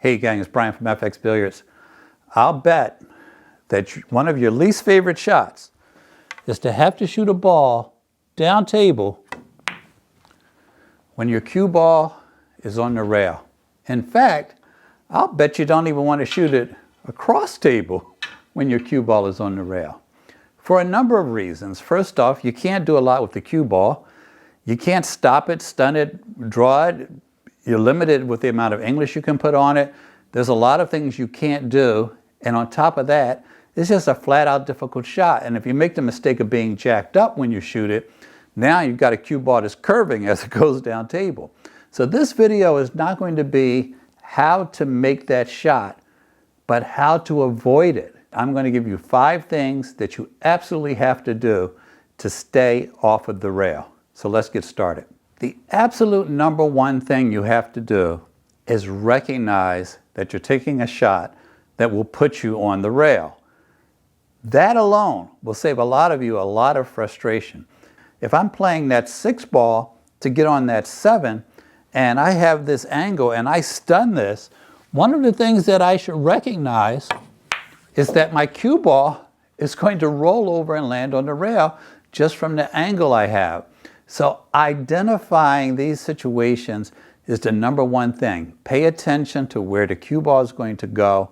Hey gang, it's Bryan from FXBilliards. I'll bet that one of your least favorite shots is to have to shoot a ball down table when your cue ball is on the rail. In fact, I'll bet you don't even want to shoot it across table when your cue ball is on the rail. For a number of reasons. First off, you can't do a lot with the cue ball. You can't stop it, stun it, draw it. You're limited with the amount of English you can put on it. There's a lot of things you can't do. And on top of that, it's just a flat out difficult shot. And if you make the mistake of being jacked up when you shoot it, now you've got a cue ball that's curving as it goes down table. So this video is not going to be how to make that shot, but how to avoid it. I'm going to give you 5 things that you absolutely have to do to stay off of the rail. So let's get started. The absolute number one thing you have to do is recognize that you're taking a shot that will put you on the rail. That alone will save a lot of you a lot of frustration. If I'm playing that 6 ball to get on that 7 and I have this angle and I stun this, one of the things that I should recognize is that my cue ball is going to roll over and land on the rail just from the angle I have. So identifying these situations is the number one thing. Pay attention to where the cue ball is going to go.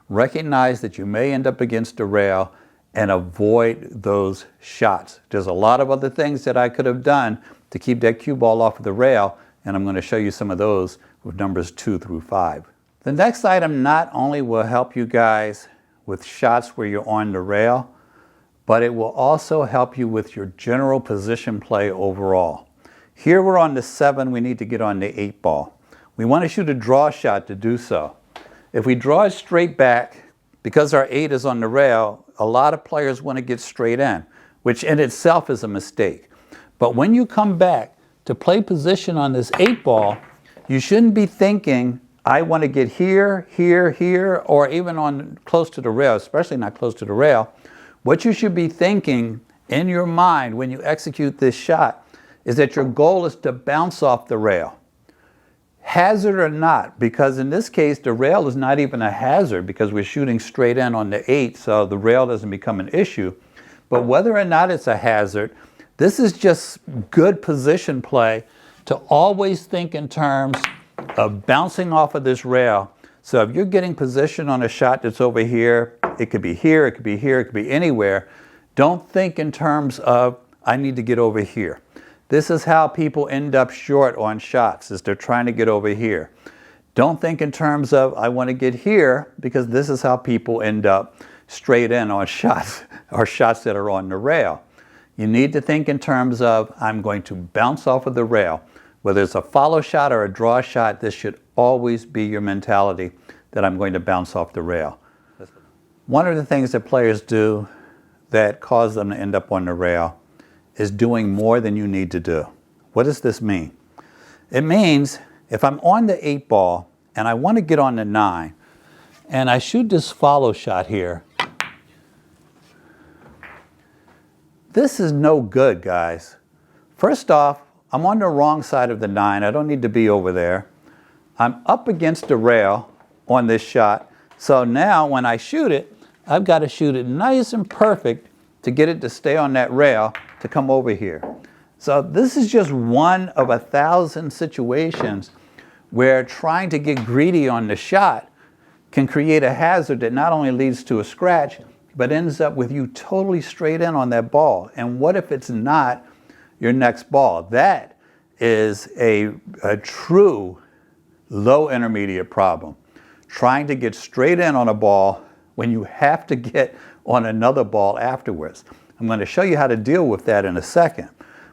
Recognize that you may end up against the rail and avoid those shots. There's a lot of other things that I could have done to keep that cue ball off of the rail, and I'm going to show you some of those with numbers 2 through 5. The next item not only will help you guys with shots where you're on the rail, but it will also help you with your general position play overall. Here we're on the 7, we need to get on the 8 ball. We want to shoot a draw shot to do so. If we draw it straight back, because our 8 is on the rail, a lot of players want to get straight in, which in itself is a mistake. But when you come back to play position on this 8 ball, you shouldn't be thinking, I want to get here, here, here, or even on close to the rail, especially not close to the rail. What you should be thinking in your mind when you execute this shot is that your goal is to bounce off the rail. Hazard or not, because in this case, the rail is not even a hazard because we're shooting straight in on the 8, so the rail doesn't become an issue. But whether or not it's a hazard, this is just good position play to always think in terms of bouncing off of this rail. So if you're getting position on a shot that's over here, it could be here, it could be here, it could be anywhere. Don't think in terms of, I need to get over here. This is how people end up short on shots, is they're trying to get over here. Don't think in terms of, I want to get here, because this is how people end up straight in on shots, or shots that are on the rail. You need to think in terms of, I'm going to bounce off of the rail. Whether it's a follow shot or a draw shot, this should always be your mentality, that I'm going to bounce off the rail. One of the things that players do that cause them to end up on the rail is doing more than you need to do. What does this mean? It means if I'm on the 8 ball and I want to get on the 9 and I shoot this follow shot here, this is no good, guys. First off, I'm on the wrong side of the 9. I don't need to be over there. I'm up against the rail on this shot. So now when I shoot it, I've got to shoot it nice and perfect to get it to stay on that rail to come over here. So this is just one of 1,000 situations where trying to get greedy on the shot can create a hazard that not only leads to a scratch, but ends up with you totally straight in on that ball. And what if it's not your next ball? That is a true low intermediate problem. Trying to get straight in on a ball when you have to get on another ball afterwards. I'm going to show you how to deal with that in a second.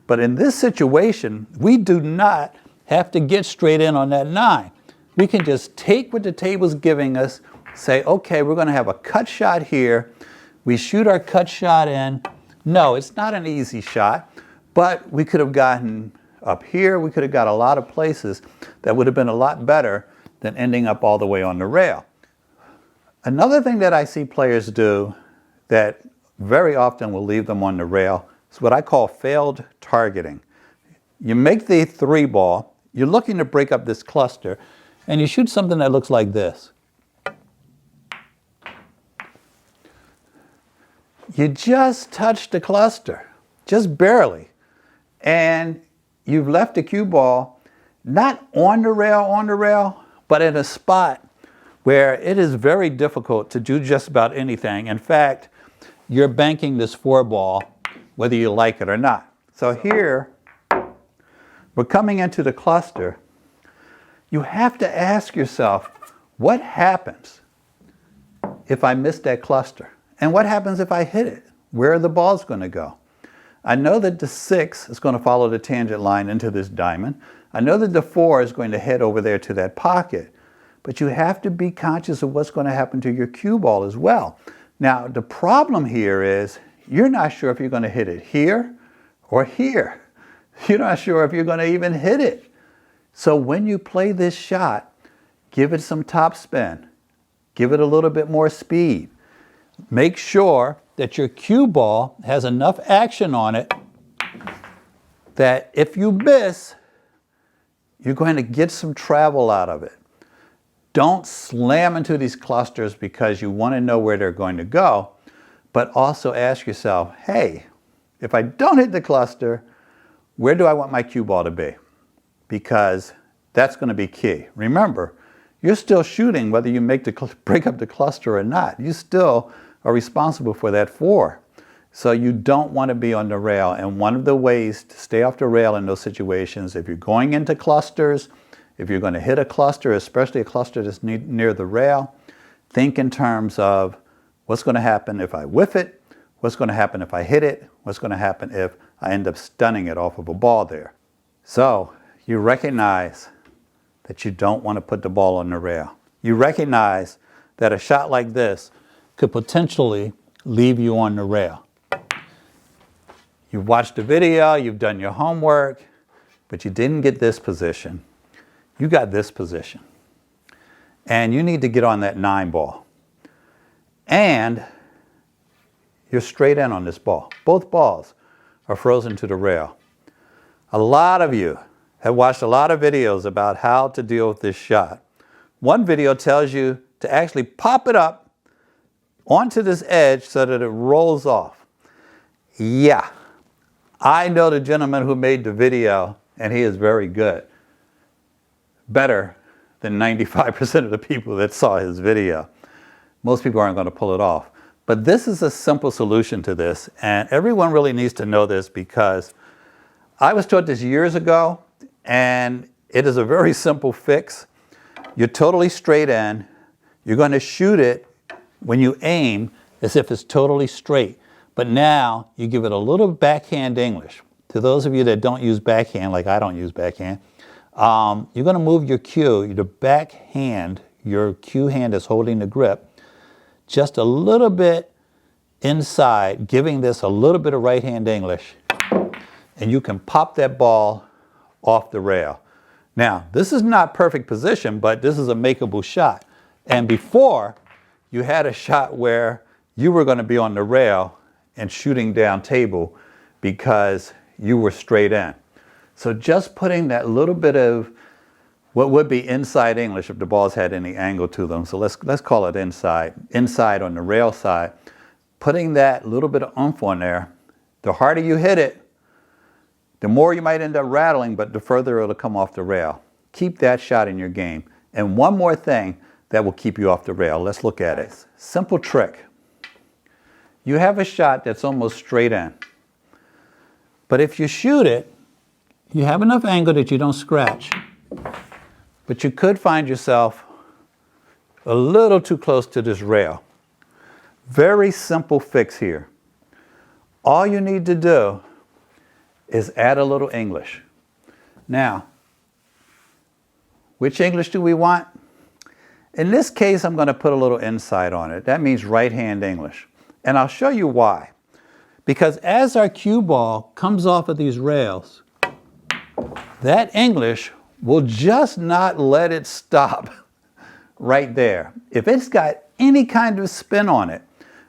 But in this situation, we do not have to get straight in on that 9. We can just take what the table's giving us, say, okay, we're going to have a cut shot here. We shoot our cut shot in. No, it's not an easy shot, but we could have gotten up here. We could have got a lot of places that would have been a lot better than ending up all the way on the rail. Another thing that I see players do that very often will leave them on the rail is what I call failed targeting. You make the 3 ball, you're looking to break up this cluster, and you shoot something that looks like this. You just touched the cluster, just barely, and you've left the cue ball not on the rail, but in a spot where it is very difficult to do just about anything. In fact, you're banking this 4-ball, whether you like it or not. So here, we're coming into the cluster. You have to ask yourself, what happens if I miss that cluster? And what happens if I hit it? Where are the balls going to go? I know that the 6 is going to follow the tangent line into this diamond. I know that the 4 is going to head over there to that pocket. But you have to be conscious of what's going to happen to your cue ball as well. Now, the problem here is you're not sure if you're going to hit it here or here. You're not sure if you're going to even hit it. So when you play this shot, give it some top spin. Give it a little bit more speed. Make sure that your cue ball has enough action on it that if you miss, you're going to get some travel out of it. Don't slam into these clusters because you want to know where they're going to go, but also ask yourself, hey, if I don't hit the cluster, where do I want my cue ball to be? Because that's going to be key. Remember, you're still shooting whether you break up the cluster or not. You still are responsible for that 4. So you don't want to be on the rail. And one of the ways to stay off the rail in those situations, if you're going into clusters, if you're going to hit a cluster, especially a cluster that's near the rail, think in terms of what's going to happen if I whiff it, what's going to happen if I hit it, what's going to happen if I end up stunning it off of a ball there. So you recognize that you don't want to put the ball on the rail. You recognize that a shot like this could potentially leave you on the rail. You've watched the video, you've done your homework, but you didn't get this position. You got this position. And you need to get on that 9 ball. And you're straight in on this ball. Both balls are frozen to the rail. A lot of you have watched a lot of videos about how to deal with this shot. One video tells you to actually pop it up onto this edge so that it rolls off. Yeah, I know the gentleman who made the video, and he is very good. Better than 95% of the people that saw his video. Most people aren't going to pull it off. But this is a simple solution to this, and everyone really needs to know this because I was taught this years ago, and it is a very simple fix. You're totally straight in. You're going to shoot it when you aim as if it's totally straight. But now you give it a little backhand English. To those of you that don't use backhand, like I don't use backhand, you're going to move your cue, the backhand, your cue hand is holding the grip, just a little bit inside, giving this a little bit of right hand English, and you can pop that ball off the rail. Now, this is not perfect position, but this is a makeable shot. And before, you had a shot where you were going to be on the rail and shooting down table because you were straight in. So just putting that little bit of what would be inside English if the balls had any angle to them. So let's call it inside on the rail side. Putting that little bit of oomph on there, the harder you hit it, the more you might end up rattling, but the further it'll come off the rail. Keep that shot in your game. And one more thing that will keep you off the rail. Let's look at it. Simple trick. You have a shot that's almost straight in. But if you shoot it, you have enough angle that you don't scratch. But you could find yourself a little too close to this rail. Very simple fix here. All you need to do is add a little English. Now, which English do we want? In this case, I'm going to put a little inside on it. That means right hand English. And I'll show you why. Because as our cue ball comes off of these rails, that English will just not let it stop right there. If it's got any kind of spin on it,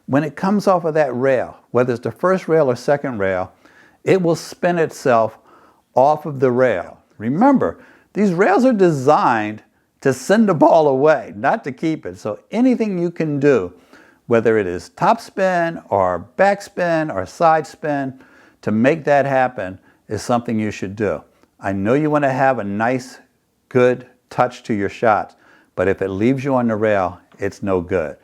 when it comes off of that rail, whether it's the first rail or second rail, it will spin itself off of the rail. Remember, these rails are designed to send the ball away, not to keep it. So anything you can do, whether it is top spin or back spin or side spin, to make that happen is something you should do. I know you want to have a nice, good touch to your shots, but if it leaves you on the rail, it's no good.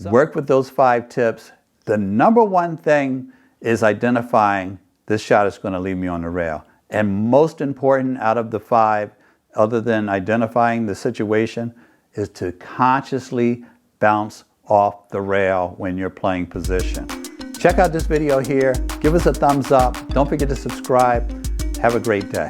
Work with those 5 tips. The number one thing is identifying this shot is going to leave me on the rail. And most important out of the 5, other than identifying the situation, is to consciously bounce off the rail when you're playing position. Check out this video here. Give us a thumbs up. Don't forget to subscribe. Have a great day.